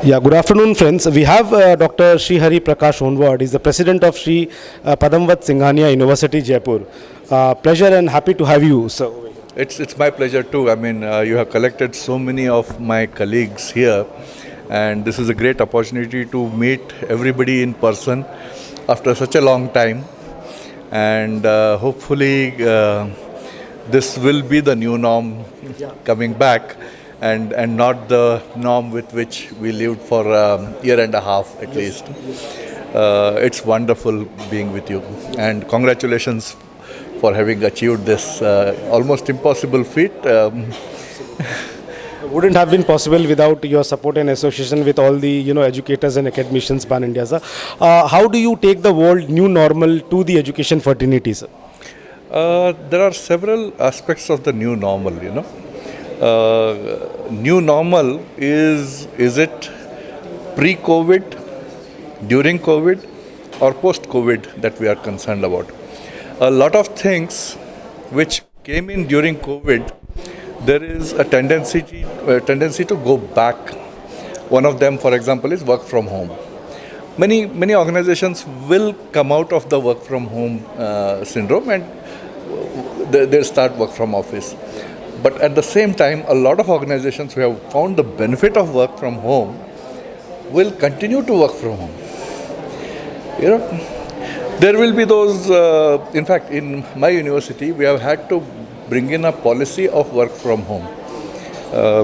Yeah, good afternoon, friends. We have Dr. Sri Hari Prakash Onward. He's the president of Sri Padamvat Singhania University, Jaipur. Pleasure and happy to have you, sir. It's my pleasure too. I mean, you have collected so many of my colleagues here, and this is a great opportunity to meet everybody in person after such a long time. And hopefully, this will be the new norm coming back, and not the norm with which we lived for a year and a half at least. It's wonderful being with you, and congratulations for having achieved this almost impossible feat. Wouldn't have been possible without your support and association with all the educators and academicians pan India, sir. How do you take the world new normal to the education fraternity, sir? There are several aspects of the new normal. New normal is it pre-COVID, during COVID, or post-COVID that we are concerned about? A lot of things which came in during COVID, there is a tendency to go back. One of them, for example, is work from home. Many organizations will come out of the work from home syndrome, and they'll start work from office. But at the same time, a lot of organizations who have found the benefit of work from home will continue to work from home. There will be those, in fact, in my university, we have had to bring in a policy of work from home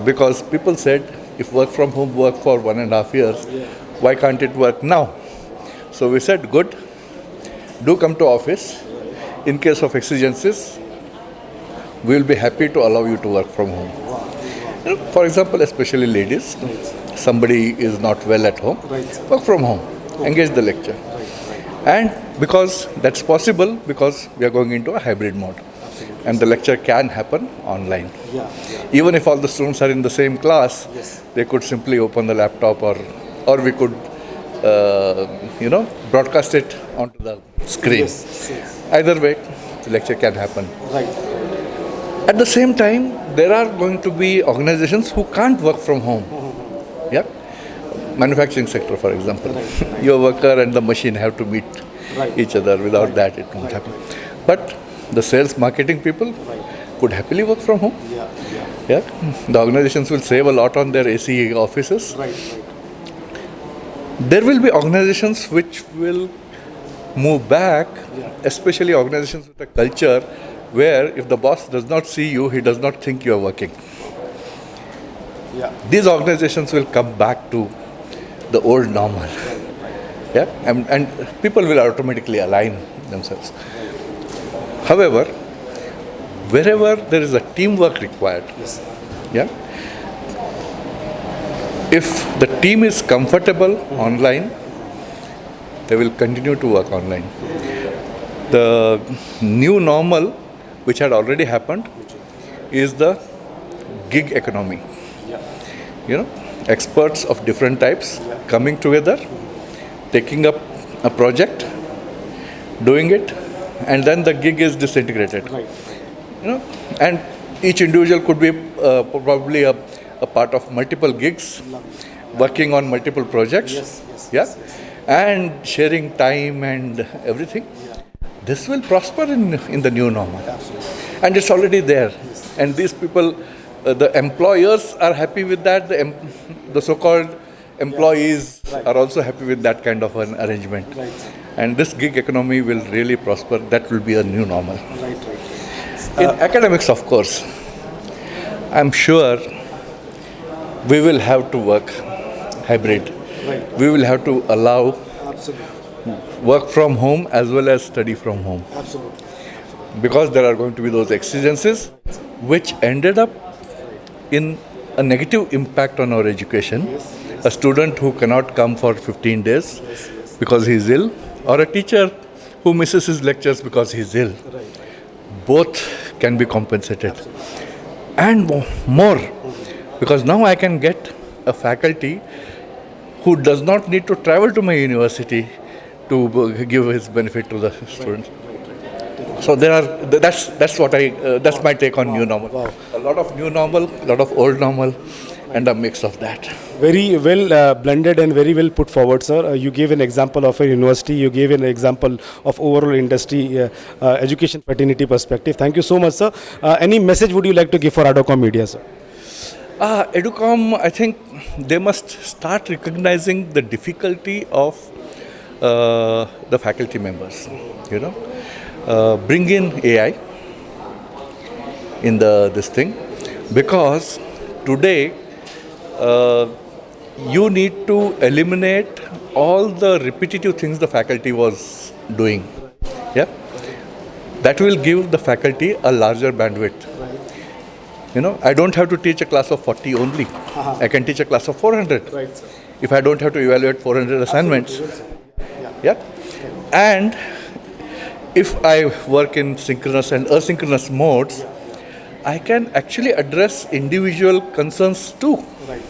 because people said, if work from home worked for 1.5 years, why can't it work now? So we said, good, do come to office. In case of exigencies, we will be happy to allow you to work from home. For example, especially ladies, somebody is not well at home, work from home, engage the lecture. And because that's possible, because we are going into a hybrid mode, and the lecture can happen online. Even if all the students are in the same class, they could simply open the laptop, or we could broadcast it onto the screen. Either way, the lecture can happen. At the same time, there are going to be organizations who can't work from home. Manufacturing sector, for example. Your worker and the machine have to meet each other. Without that, it won't happen. But the sales marketing people could happily work from home. The organizations will save a lot on their AC offices. There will be organizations which will move back, especially organizations with a culture where if the boss does not see you, he does not think you are working. These organizations will come back to the old normal. And people will automatically align themselves. However, wherever there is a teamwork required, if the team is comfortable online, they will continue to work online. The new normal, which had already happened, is the gig economy. Experts of different types coming together, taking up a project, doing it, and then the gig is disintegrated. And each individual could be probably a part of multiple gigs, working on multiple projects, and sharing time and everything. This will prosper in the new normal. And it's already there. And these people, the employers are happy with that. The so-called employees are also happy with that kind of an arrangement. And this gig economy will really prosper. That will be a new normal. In academics, of course, I'm sure we will have to work hybrid. We will have to allow work from home as well as study from home. Because there are going to be those exigencies which ended up in a negative impact on our education. A student who cannot come for 15 days because he is ill, or a teacher who misses his lectures because he is ill. Both can be compensated. And more, because now I can get a faculty who does not need to travel to my university to give his benefit to the students. So that's my take on new normal. A lot of new normal, a lot of old normal, and a mix of that. Very well blended and very well put forward, sir. You gave an example of a university, you gave an example of overall industry, education fraternity perspective. Thank you so much, sir. Any message would you like to give for Adocom Media, sir? Educom, I think they must start recognizing the difficulty of the faculty members. You know, bring in AI in this thing, because today you need to eliminate all the repetitive things the faculty was doing. Yeah, that will give the faculty a larger bandwidth. You know, I don't have to teach a class of 40 only. I can teach a class of 400. Right, sir. If I don't have to evaluate 400 assignments. Yeah. And if I work in synchronous and asynchronous modes, I can actually address individual concerns too. Right.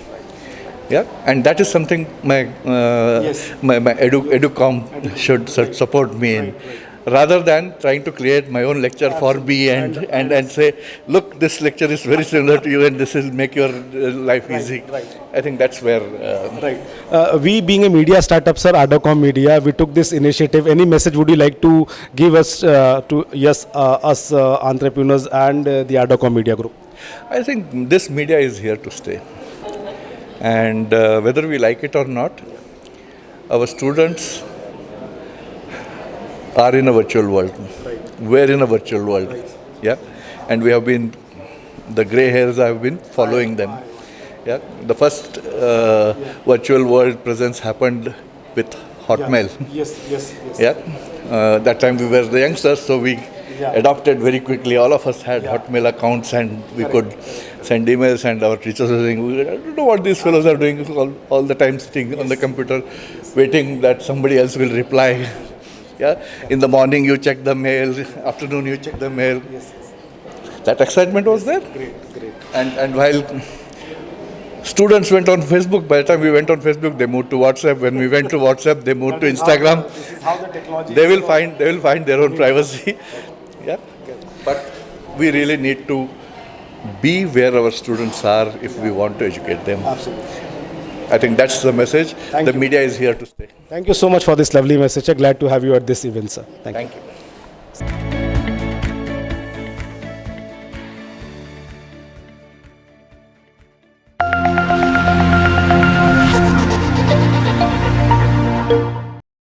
Yeah, and that is something my Educom should support me in, rather than trying to create my own lecture for me and say, look, this lecture is very similar to you and this will make your life easy. I think that's where. We being a media startup, sir, Adocom Media, we took this initiative. Any message would you like to give us us entrepreneurs and the Adocom Media Group? I think this media is here to stay. And whether we like it or not, our students are in a virtual world. We're in a virtual world. Yeah, and we have been, the gray hairs have been following them. Yeah, the first virtual world presence happened with Hotmail. Yes. Yeah, that time we were the youngsters, so we adopted very quickly. All of us had Hotmail accounts and we could send emails, and our teachers were saying, I don't know what these fellows are doing all the time sitting on the computer waiting that somebody else will reply. Yeah, in the morning you check the mail, afternoon you check the mail. That excitement was there. Great. And while students went on Facebook, by the time we went on Facebook, they moved to WhatsApp. When we went to WhatsApp, they moved to Instagram. This is how the technology They will find their own privacy. Yeah, but we really need to be where our students are if we want to educate them. Absolutely. I think that's the message. Thank The you. media is here to stay. Thank you so much for this lovely message. Glad to have you at this event, sir. Thank you. Thank you.